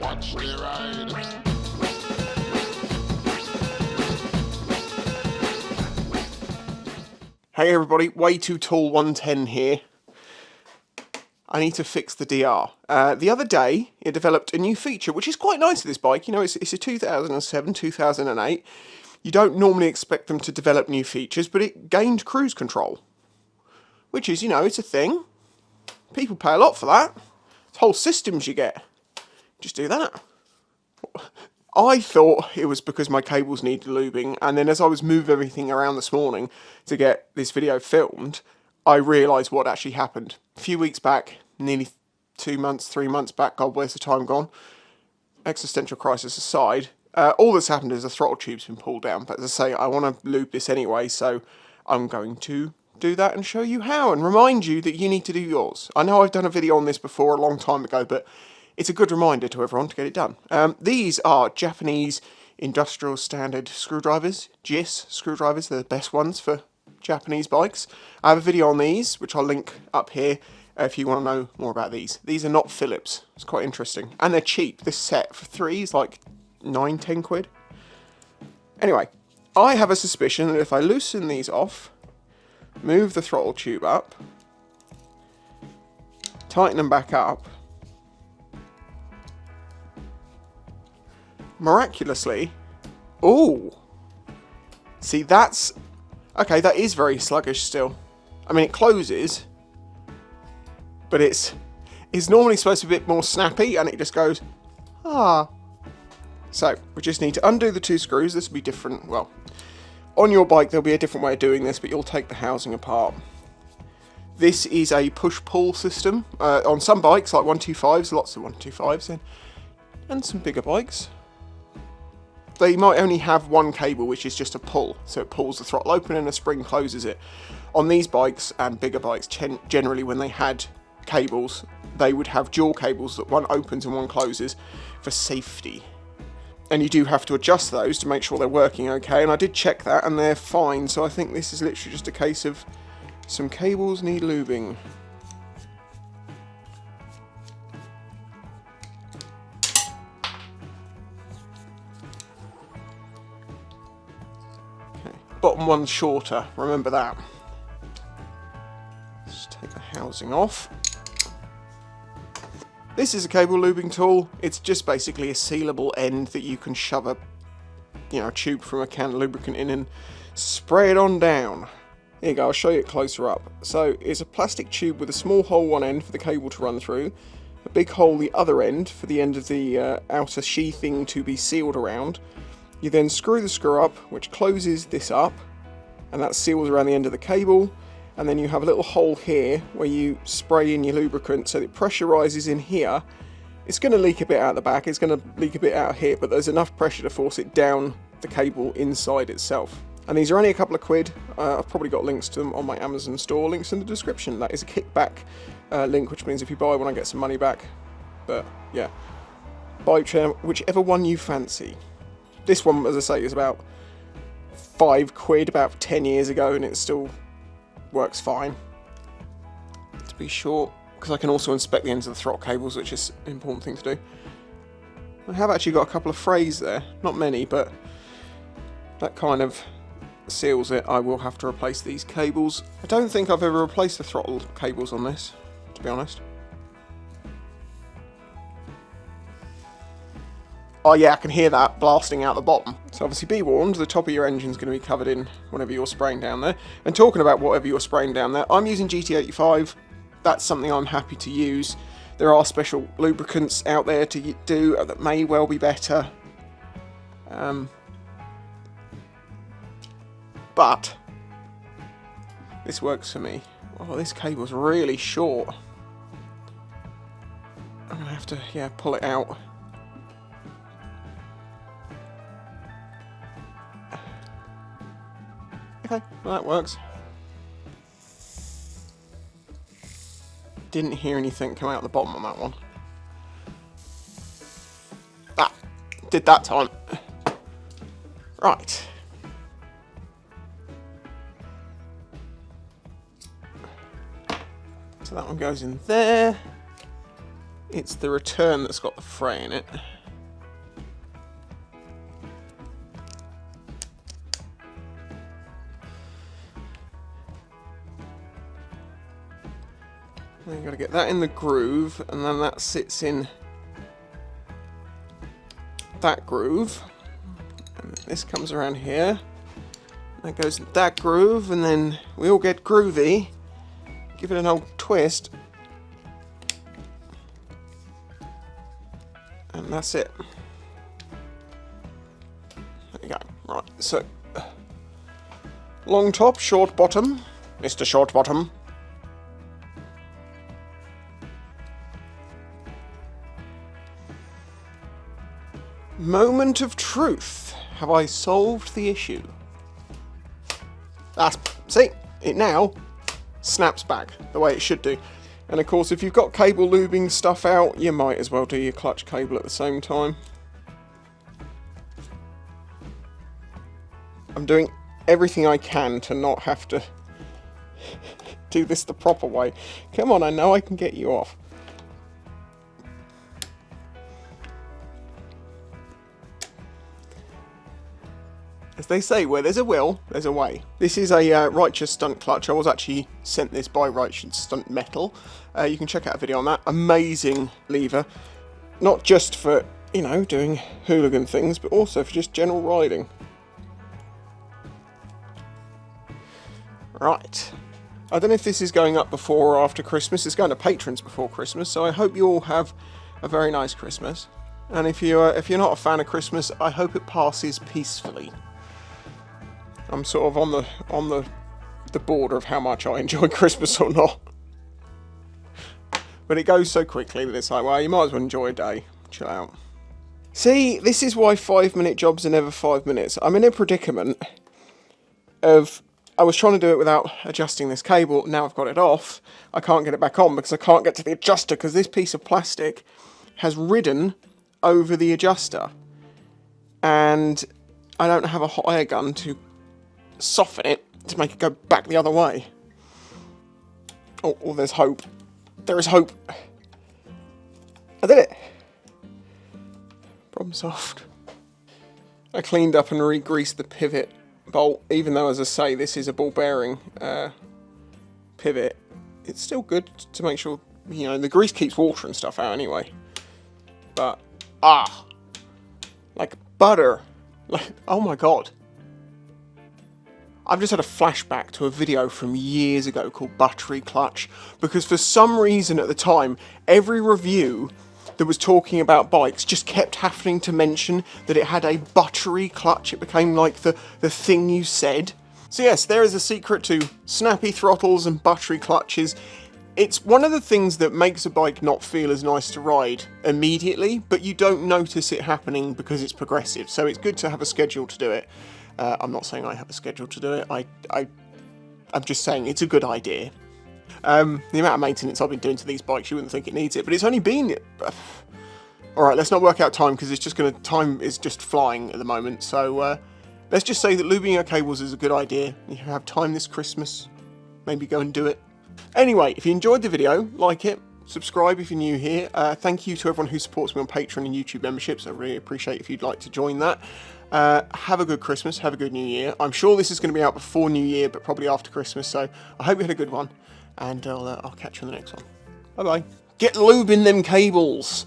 Watch the ride. Hey everybody, Way Too Tall 110 here. I need to fix the DR. The other day, it developed a new feature, which is quite nice to this bike. You know, it's a 2007, 2008. You don't normally expect them to develop new features, but it gained cruise control. Which is, you know, it's a thing. People pay a lot for that. It's whole systems you get. Just do that. I thought it was because my cables needed lubing, and then as I was moving everything around this morning to get this video filmed, I realised what actually happened. A few weeks back, nearly 2 months, 3 months back, God, where's the time gone? Existential crisis aside, all that's happened is the throttle tube's been pulled down. But as I say, I want to lube this anyway, so I'm going to do that and show you how, and remind you that you need to do yours. I know I've done a video on this before a long time ago, but it's a good reminder to everyone to get it done. These are Japanese industrial standard screwdrivers, JIS screwdrivers. They're the best ones for Japanese bikes. I have a video on these, which I'll link up here if you want to know more about these. These are not Phillips. It's quite interesting. And they're cheap. This set for 3 is like 9-10 quid. Anyway, I have a suspicion that if I loosen these off, move the throttle tube up, tighten them back up, miraculously, ooh, see, that's okay. That is very sluggish still. I mean, it closes, but it's normally supposed to be a bit more snappy, and it just goes ah. So we just need to undo the 2 screws. This will be different. Well, on your bike there'll be a different way of doing this, but you'll take the housing apart. This is a push-pull system on some bikes, like 125s, lots of 125s, and some bigger bikes. They might only have one cable, which is just a pull, so it pulls the throttle open and a spring closes it. On these bikes and bigger bikes, generally when they had cables, they would have dual cables that one opens and one closes for safety. And you do have to adjust those to make sure they're working okay, and I did check that and they're fine, so I think this is literally just a case of some cables need lubing. Bottom one's shorter, remember that. Let's take the housing off. This is a cable lubing tool. It's just basically a sealable end that you can shove a tube from a can of lubricant in and spray it on down. Here you go, I'll show you it closer up. So it's a plastic tube with a small hole one end for the cable to run through, a big hole the other end for the end of the outer sheathing to be sealed around. You then screw the screw up, which closes this up, and that seals around the end of the cable, and then you have a little hole here where you spray in your lubricant so that it pressurizes in here. It's going to leak a bit out the back, it's going to leak a bit out here, but there's enough pressure to force it down the cable inside itself. And these are only a couple of quid. I've probably got links to them on my Amazon store, links in the description. That is a kickback link, which means if you buy one I get some money back. But yeah, buy whichever one you fancy. This one, as I say, is about 5 quid about 10 years ago, and it still works fine. To be sure, because I can also inspect the ends of the throttle cables, which is an important thing to do. I have actually got a couple of frays there, not many, but that kind of seals it. I will have to replace these cables. I don't think I've ever replaced the throttle cables on this, to be honest. Oh yeah, I can hear that blasting out the bottom. So obviously be warned, the top of your engine's going to be covered in whenever you're spraying down there. And talking about whatever you're spraying down there, I'm using GT85. That's something I'm happy to use. There are special lubricants out there to do that may well be better. But this works for me. Oh, this cable's really short. I'm going to have to, yeah, pull it out. Okay, well, that works. Didn't hear anything come out the bottom on that one. Ah, did that time. Right. So that one goes in there. It's the return that's got the fray in it. Then you've got to get that in the groove, and then that sits in that groove. And this comes around here. That goes in that groove, and then we all get groovy. Give it an old twist. And that's it. There you go. Right, so long top, short bottom. Mr. Short Bottom. Moment of truth. Have I solved the issue? See, it now snaps back the way it should do. And of course, if you've got cable lubing stuff out, you might as well do your clutch cable at the same time. I'm doing everything I can to not have to do this the proper way. Come on, I know I can get you off. As they say, where there's a will, there's a way. This is a Righteous Stunt clutch. I was actually sent this by Righteous Stunt Metal. You can check out a video on that. Amazing lever. Not just for, you know, doing hooligan things, but also for just general riding. Right. I don't know if this is going up before or after Christmas. It's going to patrons before Christmas, so I hope you all have a very nice Christmas. And if you're not a fan of Christmas, I hope it passes peacefully. I'm sort of on the border of how much I enjoy Christmas or not. But it goes so quickly that it's like, well, you might as well enjoy a day. Chill out. See, this is why 5-minute jobs are never 5 minutes. I'm in a predicament of, I was trying to do it without adjusting this cable. Now I've got it off. I can't get it back on because I can't get to the adjuster because this piece of plastic has ridden over the adjuster. And I don't have a hot air gun to soften it to make it go back the other way. Oh, there's hope. There is hope. I did it. Problem solved. I cleaned up and re-greased the pivot bolt, even though, as I say, this is a ball bearing pivot. It's still good to make sure, you know, the grease keeps water and stuff out anyway. But, like butter. Like, oh my god. I've just had a flashback to a video from years ago called Buttery Clutch, because for some reason at the time, every review that was talking about bikes just kept having to mention that it had a buttery clutch. It became like the thing you said. So yes, there is a secret to snappy throttles and buttery clutches. It's one of the things that makes a bike not feel as nice to ride immediately, but you don't notice it happening because it's progressive. So it's good to have a schedule to do it. I'm not saying I have a schedule to do it. I'm just saying it's a good idea. The amount of maintenance I've been doing to these bikes, you wouldn't think it needs it, but it's only been... Alright, let's not work out time, because time is just flying at the moment. So let's just say that lubing your cables is a good idea. If you have time this Christmas, maybe go and do it. Anyway, if you enjoyed the video, like it, subscribe if you're new here. Thank you to everyone who supports me on Patreon and YouTube memberships. I really appreciate if you'd like to join that. Have a good Christmas, have a good New Year. I'm sure this is going to be out before New Year, but probably after Christmas, so I hope you had a good one, and I'll catch you on the next one. Bye-bye. Get lubing them cables!